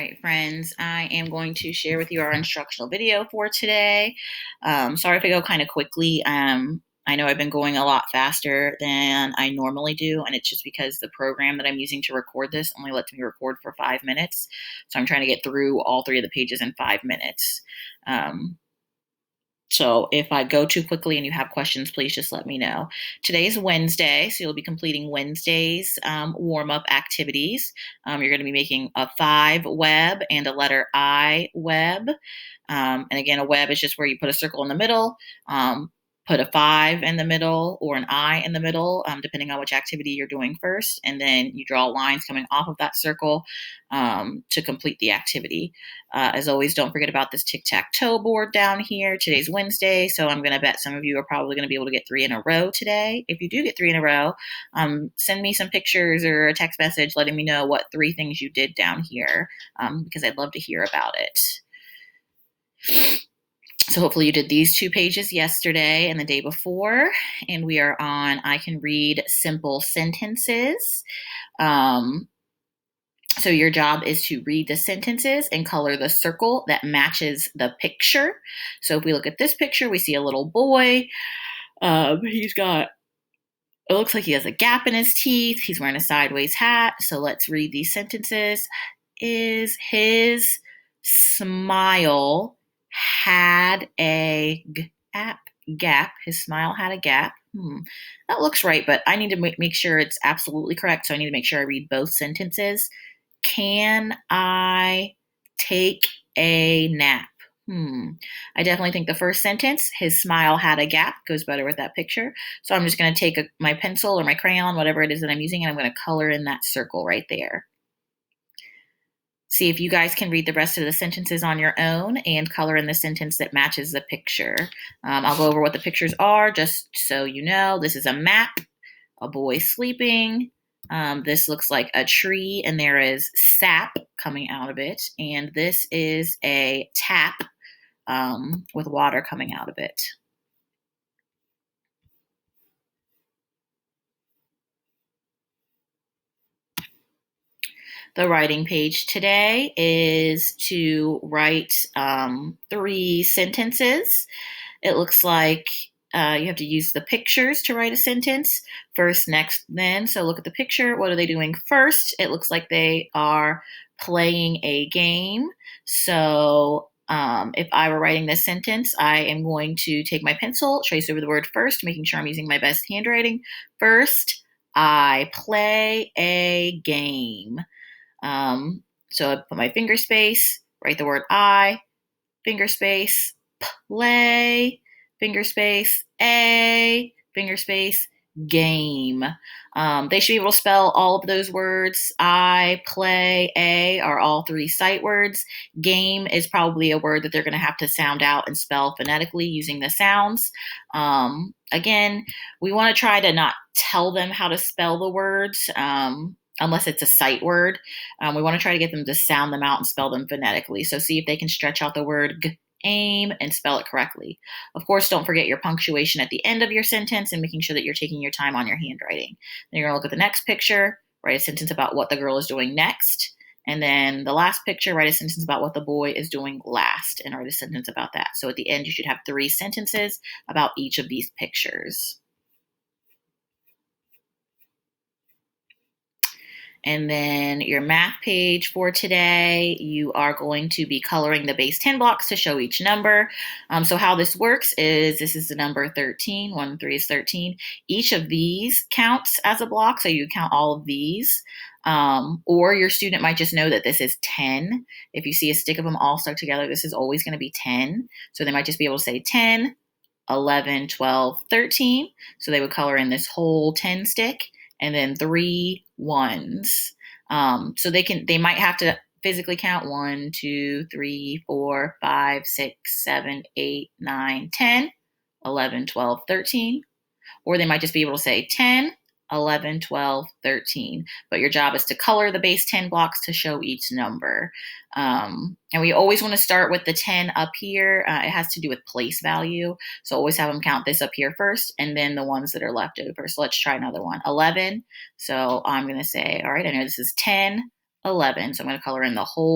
right, friends, I am going to share with you our instructional video for today. Sorry if I go kind of quickly. I know I've been going a lot faster than I normally do, and it's just because the program that I'm using to record this only lets me record for 5 minutes. So I'm trying to get through all 3 of the pages in 5 minutes. So if I go too quickly and you have questions, please just let me know. Today is Wednesday, so you'll be completing Wednesday's warm-up activities. You're going to be making a 5 web and a letter I web. And again, a web is just where you put a circle in the middle, put a 5 in the middle or an I in the middle, depending on which activity you're doing first. And then you draw lines coming off of that circle to complete the activity. As always, don't forget about this tic-tac-toe board down here. Today's Wednesday, so I'm going to bet some of you are probably going to be able to get 3 in a row today. If you do get 3 in a row, send me some pictures or a text message letting me know what 3 things you did down here, because I'd love to hear about it. So hopefully you did these 2 pages yesterday and the day before, and we are on I can read simple sentences. So your job is to read the sentences and color the circle that matches the picture. So if we look at this picture, we see a little boy. It looks like he has a gap in his teeth. He's wearing a sideways hat. So let's read these sentences. Is his smile had a gap? His smile had a gap. That looks right, but I need to make sure it's absolutely correct. So I need to make sure I read both sentences. Can I take a nap? I definitely think the first sentence, his smile had a gap, goes better with that picture. So I'm just going to take my pencil or my crayon, whatever it is that I'm using, and I'm going to color in that circle right there. See if you guys can read the rest of the sentences on your own and color in the sentence that matches the picture. I'll go over what the pictures are just so you know. This is a map, a boy sleeping. This looks like a tree and there is sap coming out of it. And this is a tap with water coming out of it. The writing page today is to write 3 sentences. It looks like you have to use the pictures to write a sentence. First, next, then. So look at the picture. What are they doing first? It looks like they are playing a game. So if I were writing this sentence, I am going to take my pencil, trace over the word first, making sure I'm using my best handwriting. First, I play a game. So I put my finger space, write the word I, finger space, play, finger space, a, finger space, game. They should be able to spell all of those words. I, play, a are all 3 sight words. Game is probably a word that they're going to have to sound out and spell phonetically using the sounds. Again, we want to try to not tell them how to spell the words. Unless it's a sight word. We want to try to get them to sound them out and spell them phonetically. So see if they can stretch out the word aim and spell it correctly. Of course, don't forget your punctuation at the end of your sentence and making sure that you're taking your time on your handwriting. Then you're going to look at the next picture, write a sentence about what the girl is doing next. And then the last picture, write a sentence about what the boy is doing last and write a sentence about that. So at the end, you should have 3 sentences about each of these pictures. And then your math page for today, you are going to be coloring the base 10 blocks to show each number. So how this works is this is the number 13. 1 and 3 is 13. Each of these counts as a block, so you count all of these. Or your student might just know that this is 10. If you see a stick of them all stuck together, this is always going to be 10. So they might just be able to say 10, 11, 12, 13. So they would color in this whole 10 stick. And then 3 ones. So they might have to physically count 1, 2, 3, 4, 5, 6, 7, 8, 9, 10, 11, 12, 13. Or they might just be able to say 10, 11, 12, 13. But your job is to color the base 10 blocks to show each number. And we always want to start with the 10 up here. It has to do with place value. So always have them count this up here first and then the ones that are left over. So let's try another one. 11. So I'm going to say, all right, I know this is 10, 11. So I'm going to color in the whole